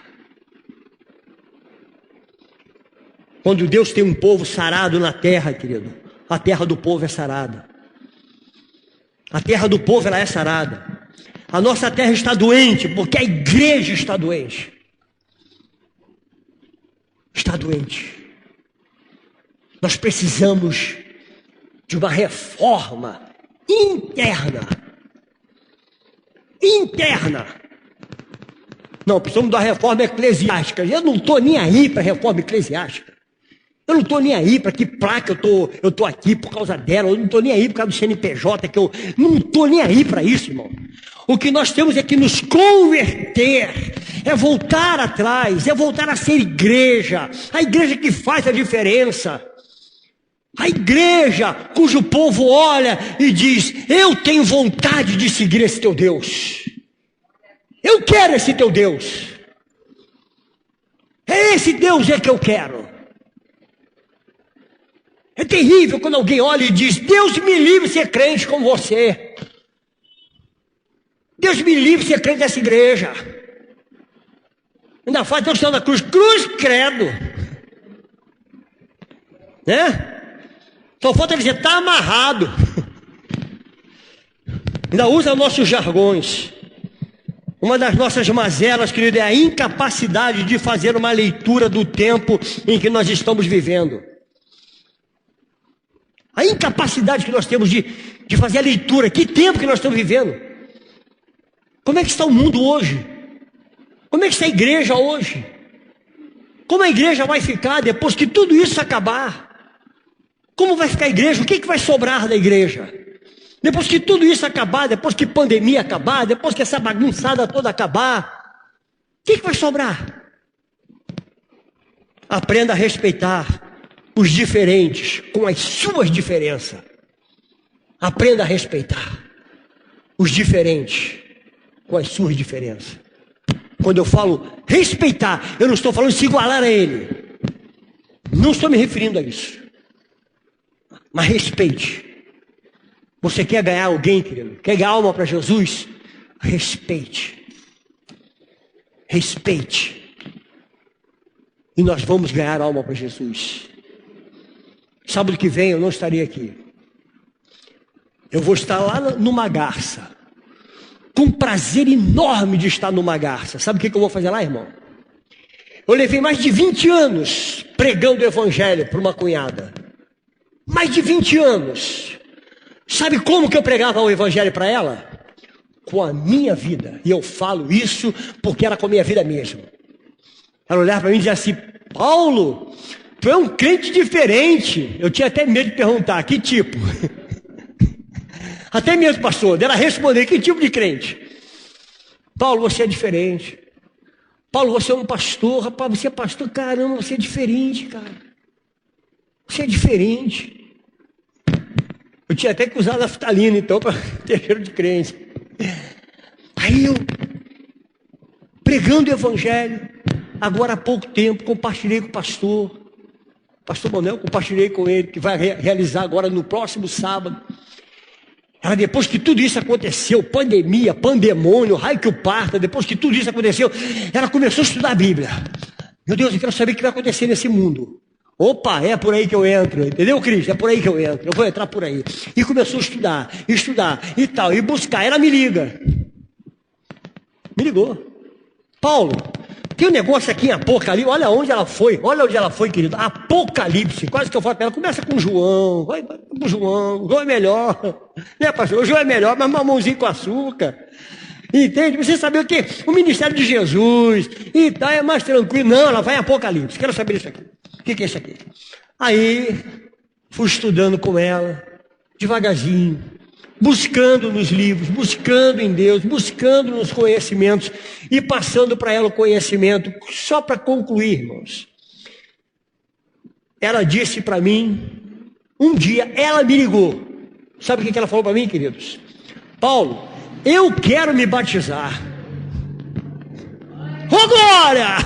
A: Quando Deus tem um povo sarado na terra, querido, a terra do povo é sarada. A terra do povo, ela é sarada. A nossa terra está doente, porque a igreja está doente. Está doente. Nós precisamos de uma reforma interna. Interna. Não, precisamos da reforma eclesiástica. Eu não estou nem aí para a reforma eclesiástica. Eu não estou nem aí para que placa eu tô aqui por causa dela. Eu não estou nem aí por causa do CNPJ. Que eu não estou nem aí para isso, irmão. O que nós temos é que nos converter. É voltar atrás. É voltar a ser igreja. A igreja que faz a diferença. A igreja cujo povo olha e diz: eu tenho vontade de seguir esse teu Deus. Eu quero esse teu Deus. É esse Deus é que eu quero. É terrível quando alguém olha e diz: Deus me livre de ser crente como você. Deus me livre de ser crente dessa igreja. Ainda faz Deus na cruz. Cruz, credo. Né? Só falta dizer, está amarrado. Ainda usa nossos jargões. Uma das nossas mazelas, querido, é a incapacidade de fazer uma leitura do tempo em que nós estamos vivendo. A incapacidade que nós temos de fazer a leitura. Que tempo que nós estamos vivendo? Como é que está o mundo hoje? Como é que está a igreja hoje? Como a igreja vai ficar depois que tudo isso acabar? Como vai ficar a igreja? O que vai sobrar da igreja? Depois que tudo isso acabar, depois que a pandemia acabar, depois que essa bagunçada toda acabar, o que vai sobrar? Aprenda a respeitar os diferentes com as suas diferenças. Aprenda a respeitar os diferentes com as suas diferenças. Quando eu falo respeitar, eu não estou falando se igualar a ele. Não estou me referindo a isso. Mas respeite. Você quer ganhar alguém, querido? Quer ganhar alma para Jesus? Respeite. Respeite. E nós vamos ganhar alma para Jesus. Sábado que vem eu não estarei aqui. Eu vou estar lá numa garça. Com um prazer enorme de estar numa garça. Sabe o que eu vou fazer lá, irmão? Eu levei mais de 20 anos pregando o evangelho para uma cunhada. Mais de 20 anos. Sabe como que eu pregava o evangelho para ela? Com a minha vida. E eu falo isso porque era com a minha vida mesmo. Ela olhava para mim e dizia assim: Paulo, tu é um crente diferente. Eu tinha até medo de perguntar, que tipo? Até mesmo, pastor, dela responder, que tipo de crente? Paulo, você é diferente. Paulo, você é um pastor. Rapaz, você é pastor, caramba, você é diferente, cara. Você é diferente. Eu tinha até que usar naftalina, então, para ter cheiro de crente. Aí eu, pregando o evangelho, agora há pouco tempo, compartilhei com o pastor Manuel, compartilhei com ele, que vai realizar agora no próximo sábado. Ela, depois que tudo isso aconteceu, pandemia, pandemônio, raio que o parta, depois que tudo isso aconteceu, ela começou a estudar a Bíblia. Meu Deus, eu quero saber o que vai acontecer nesse mundo. Opa, é por aí que eu entro, entendeu, Cristo? É por aí que eu entro, eu vou entrar por aí. E começou a estudar e tal, e buscar. Ela me liga. Me ligou. Paulo, tem um negócio aqui em Apocalipse, olha onde ela foi, querido. Apocalipse, quase que eu falo para ela, começa com João, vai com João é melhor. Né, pastor? O João é melhor, mas mamãozinho com açúcar. Entende? Você saber o quê? O ministério de Jesus e tal, é mais tranquilo. Não, ela vai em Apocalipse, quero saber isso aqui. O que é isso aqui? Aí, fui estudando com ela, devagarzinho, buscando nos livros, buscando em Deus, buscando nos conhecimentos e passando para ela o conhecimento. Só para concluir, irmãos, ela disse para mim, um dia ela me ligou. Sabe o que ela falou para mim, queridos? Paulo, eu quero me batizar. Ô glória!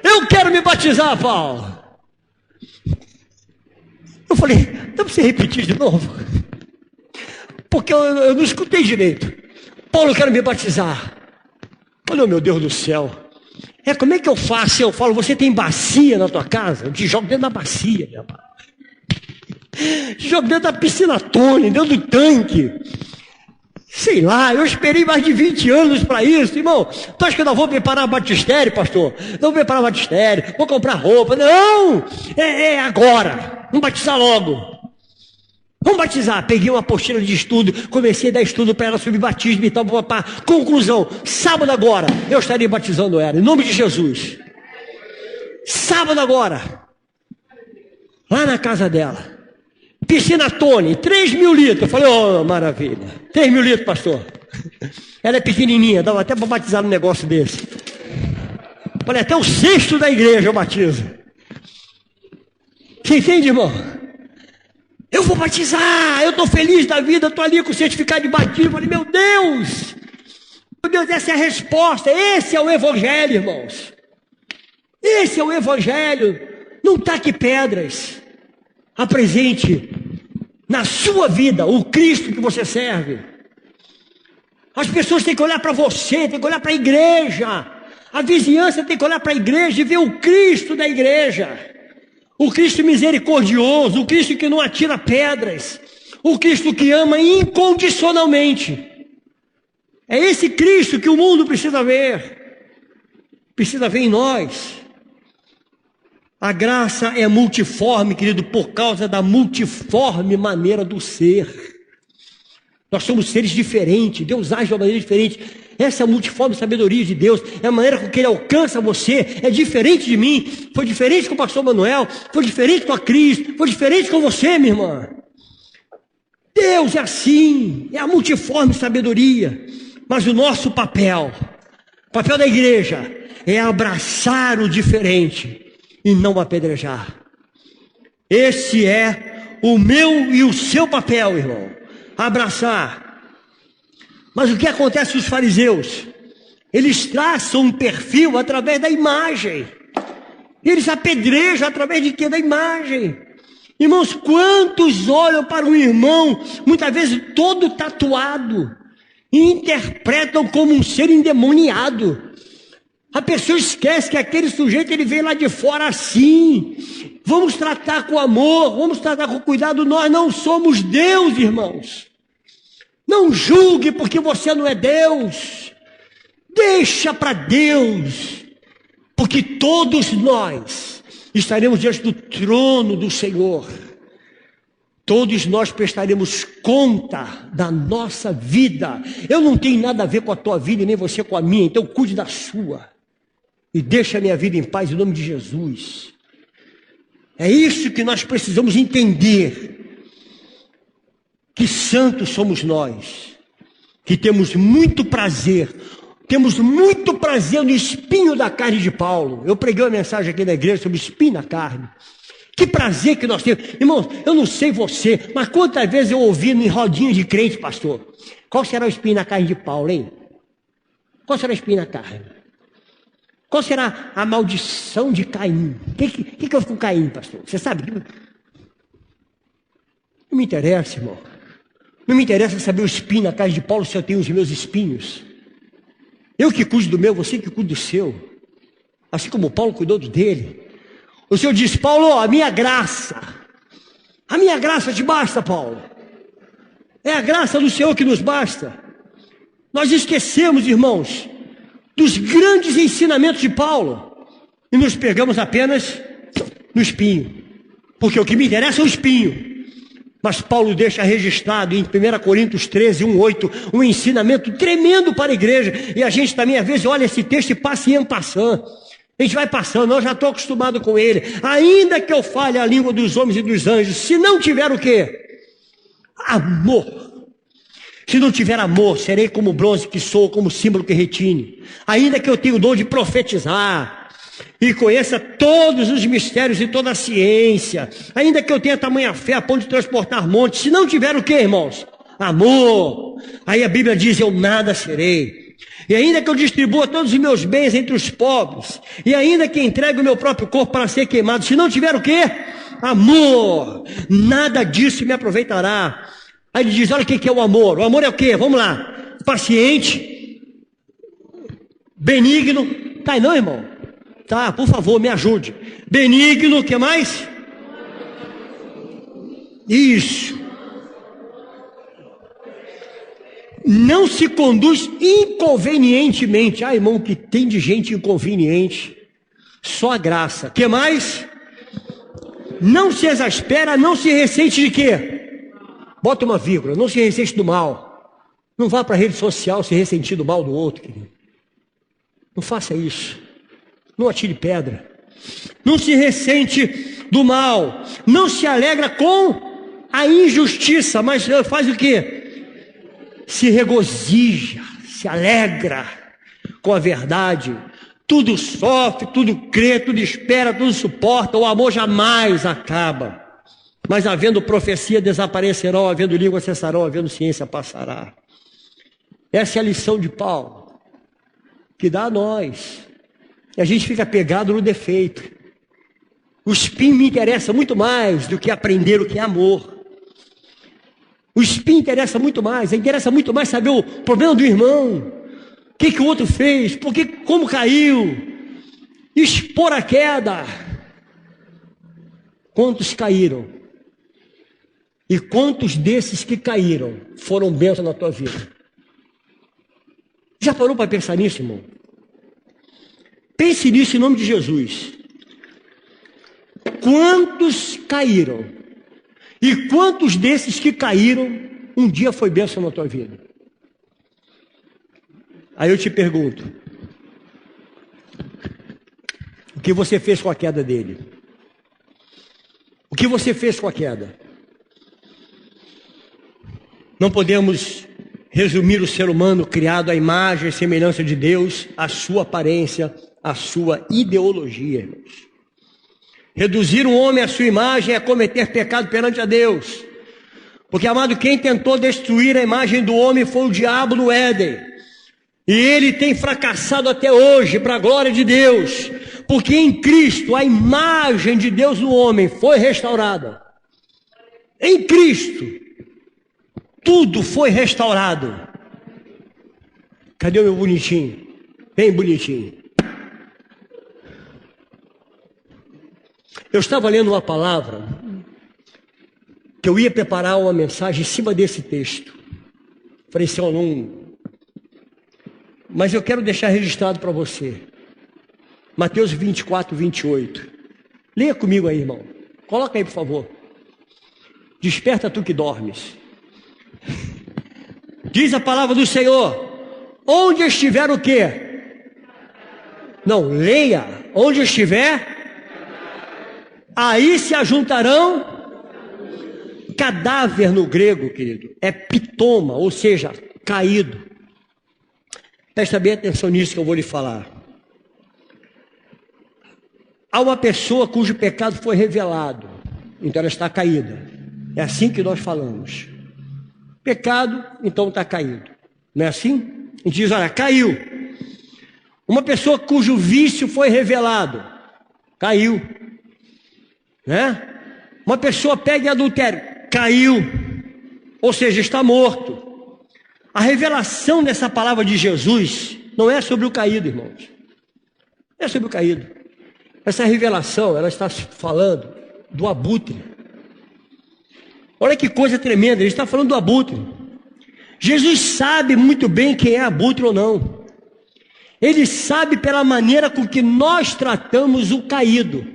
A: Eu quero me batizar, Paulo. Eu falei, dá para você repetir de novo? Porque eu não escutei direito. Paulo, eu quero me batizar. Olha, meu Deus do céu. Como é que eu faço? Eu falo, você tem bacia na tua casa? Eu te jogo dentro da bacia, meu pai. Te jogo dentro da piscina Tony, dentro do tanque. Sei lá, eu esperei mais de 20 anos para isso, irmão. Tu acha que eu não vou preparar batistério, pastor? Não vou preparar batistério, vou comprar roupa. Não! É agora. Vamos batizar logo. Vamos batizar. Peguei uma apostila de estudo, comecei a dar estudo para ela sobre batismo e tal, papá. Conclusão, sábado agora, eu estarei batizando ela, em nome de Jesus. Sábado agora, lá na casa dela. Piscina Tony, 3.000 litros. Eu falei, oh, maravilha. 3.000 litros, pastor. Ela é pequenininha, dava até para batizar num negócio desse. Falei, até o sexto da igreja eu batizo. Você entende, irmão? Eu vou batizar, eu estou feliz da vida, estou ali com o certificado de batismo. Falei, meu Deus, essa é a resposta, esse é o evangelho, irmãos. Esse é o evangelho. Não taque pedras. Apresente na sua vida o Cristo que você serve. As pessoas têm que olhar para você, têm que olhar para a igreja. A vizinhança tem que olhar para a igreja e ver o Cristo da igreja. O Cristo misericordioso, o Cristo que não atira pedras, o Cristo que ama incondicionalmente. É esse Cristo que o mundo precisa ver em nós. A graça é multiforme, querido, por causa da multiforme maneira do ser. Nós somos seres diferentes, Deus age de uma maneira diferente. Essa é a multiforme sabedoria de Deus, é a maneira com que Ele alcança você, é diferente de mim, foi diferente com o pastor Manuel, foi diferente com a Cris, foi diferente com você, minha irmã. Deus é assim, é a multiforme sabedoria, mas o nosso papel, o papel da igreja, é abraçar o diferente e não apedrejar. Esse é o meu e o seu papel, irmão, abraçar. Mas o que acontece com os fariseus? Eles traçam um perfil através da imagem. Eles apedrejam através de quê? Da imagem. Irmãos, quantos olham para um irmão, muitas vezes todo tatuado, e interpretam como um ser endemoniado. A pessoa esquece que aquele sujeito, ele veio lá de fora assim. Vamos tratar com amor, vamos tratar com cuidado. Nós não somos Deus, irmãos. Não julgue porque você não é Deus. Deixa para Deus. Porque todos nós estaremos diante do trono do Senhor. Todos nós prestaremos conta da nossa vida. Eu não tenho nada a ver com a tua vida e nem você com a minha. Então cuide da sua. E deixa a minha vida em paz em nome de Jesus. É isso que nós precisamos entender. Que santos somos nós, que temos muito prazer no espinho da carne de Paulo. Eu preguei uma mensagem aqui na igreja sobre espinho na carne. Que prazer que nós temos. Irmãos, eu não sei você, mas quantas vezes eu ouvi em rodinha de crente, pastor, qual será o espinho na carne de Paulo, hein? Qual será o espinho na carne? Qual será a maldição de Caim? O que houve com Caim, pastor? Você sabe? Não me interessa, irmão. Não me interessa saber o espinho na carne de Paulo se eu tenho os meus espinhos. Eu que cuido do meu, você que cuida do seu. Assim como Paulo cuidou do dele. O Senhor diz, Paulo, a minha graça te basta, Paulo. É a graça do Senhor que nos basta. Nós esquecemos, irmãos, dos grandes ensinamentos de Paulo e nos pegamos apenas no espinho. Porque o que me interessa é o espinho. Mas Paulo deixa registrado em 1 Coríntios 13, 1:8, um ensinamento tremendo para a igreja. E a gente também, às vezes, olha esse texto e passa em passando. A gente vai passando, eu já estou acostumado com ele. Ainda que eu fale a língua dos homens e dos anjos, se não tiver o quê? Amor. Se não tiver amor, serei como bronze que sou, como símbolo que retine. Ainda que eu tenha o dom de profetizar e conheça todos os mistérios e toda a ciência, ainda que eu tenha tamanha fé a ponto de transportar montes, se não tiver o quê, irmãos? Amor. Aí a Bíblia diz, eu nada serei. E ainda que eu distribua todos os meus bens entre os pobres, e ainda que entregue o meu próprio corpo para ser queimado, se não tiver o quê? Amor. Nada disso me aproveitará. Aí ele diz, olha o que é o amor. O amor é o quê? Vamos lá. Paciente, benigno. Tá aí não, irmão? Tá, por favor, me ajude. Benigno, o que mais? Isso. Não se conduz inconvenientemente. Ah, irmão, que tem de gente inconveniente. Só a graça. O que mais? Não se exaspera, não se ressente de quê? Bota uma vírgula, não se ressente do mal. Não vá para a rede social se ressentir do mal do outro, querido. Não faça isso. Não atire pedra. Não se ressente do mal. Não se alegra com a injustiça, mas faz o quê? Se regozija, se alegra com a verdade. Tudo sofre, tudo crê, tudo espera, tudo suporta. O amor jamais acaba. Mas havendo profecia desaparecerão, havendo língua cessarão, havendo ciência passará. Essa é a lição de Paulo, que dá a nós. E a gente fica pegado no defeito. O espinho me interessa muito mais do que aprender o que é amor. O espinho interessa muito mais saber o problema do irmão. O que o outro fez, como caiu. Expor a queda. Quantos caíram? E quantos desses que caíram foram bênçãos na tua vida? Já parou para pensar nisso, irmão? Pense nisso em nome de Jesus. Quantos caíram? E quantos desses que caíram, um dia foi bênção na tua vida? Aí eu te pergunto, o que você fez com a queda dele? O que você fez com a queda? Não podemos resumir o ser humano criado à imagem e semelhança de Deus, à sua aparência, à sua ideologia, irmãos. Reduzir um homem à sua imagem é cometer pecado perante a Deus. Porque, amado, quem tentou destruir a imagem do homem foi o diabo no Éden. E ele tem fracassado até hoje, para a glória de Deus. Porque em Cristo a imagem de Deus no homem foi restaurada. Em Cristo. Tudo foi restaurado. Cadê o meu bonitinho? Bem bonitinho. Eu estava lendo uma palavra que eu ia preparar uma mensagem em cima desse texto. Falei assim, mas eu quero deixar registrado para você. Mateus 24, 28. Leia comigo aí, irmão. Coloca aí, por favor. Desperta tu que dormes. Diz a palavra do Senhor, onde estiver o quê? Não, leia, onde estiver, aí se ajuntarão. Cadáver no grego, querido, é pitoma, ou seja, caído. Presta bem atenção nisso que eu vou lhe falar. Há uma pessoa cujo pecado foi revelado, então ela está caída. É assim que nós falamos. Pecado, então está caído. Não é assim? A gente diz, olha, caiu. Uma pessoa cujo vício foi revelado, caiu. Né? Uma pessoa pega em adultério, caiu. Ou seja, está morto. A revelação dessa palavra de Jesus não é sobre o caído, irmãos. Não é sobre o caído. Essa revelação, ela está falando do abutre. Olha que coisa tremenda, ele está falando do abutre. Jesus sabe muito bem quem é abutre ou não. Ele sabe pela maneira com que nós tratamos o caído.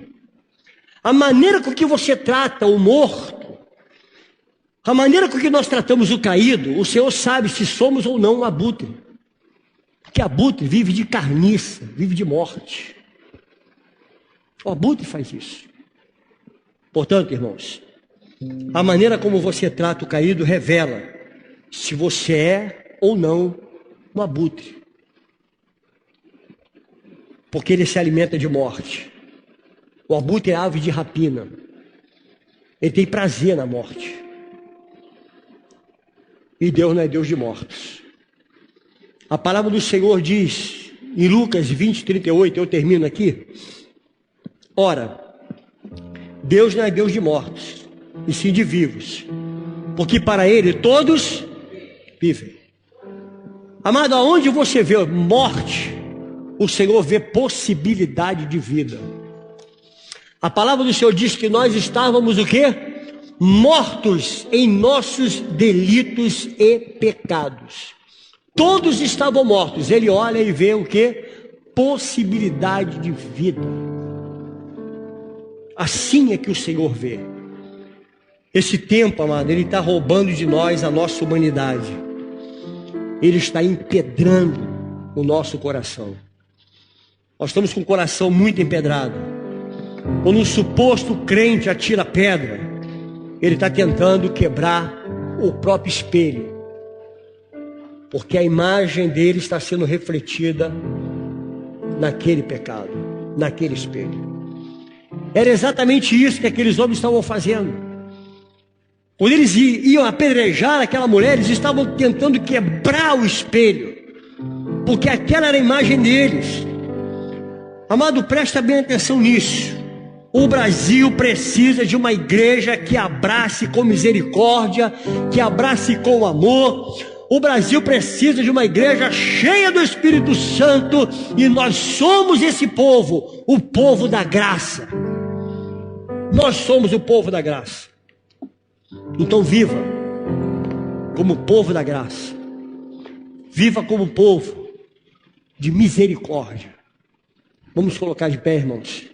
A: A maneira com que você trata o morto, a maneira com que nós tratamos o caído, o Senhor sabe se somos ou não um abutre. Porque abutre vive de carniça, vive de morte. O abutre faz isso. Portanto, irmãos, A maneira como você trata o caído revela se você é ou não um abutre. Porque ele se alimenta de morte. O abutre é ave de rapina. Ele tem prazer na morte. E Deus não é Deus de mortos. A palavra do Senhor diz, em Lucas 20:38, eu termino aqui. Ora, Deus não é Deus de mortos, e sim de vivos. Porque para Ele todos vivem. Amado, aonde você vê morte, o Senhor vê possibilidade de vida. A palavra do Senhor diz que nós estávamos o quê? Mortos em nossos delitos e pecados. Todos estavam mortos. Ele olha e vê o quê? Possibilidade de vida. Assim é que o Senhor vê. Esse tempo, amado, ele está roubando de nós a nossa humanidade. Ele está empedrando o nosso coração. Nós estamos com o coração muito empedrado. Quando um suposto crente atira pedra, ele está tentando quebrar o próprio espelho, porque a imagem dele está sendo refletida naquele pecado, naquele espelho. Era exatamente isso que aqueles homens estavam fazendo. Quando eles iam apedrejar aquela mulher, eles estavam tentando quebrar o espelho, porque aquela era a imagem deles. Amado, presta bem atenção nisso. O Brasil precisa de uma igreja que abrace com misericórdia, que abrace com amor. O Brasil precisa de uma igreja cheia do Espírito Santo, e nós somos esse povo, o povo da graça. Nós somos o povo da graça. Então viva como povo da graça. Viva como povo de misericórdia. Vamos colocar de pé, irmãos.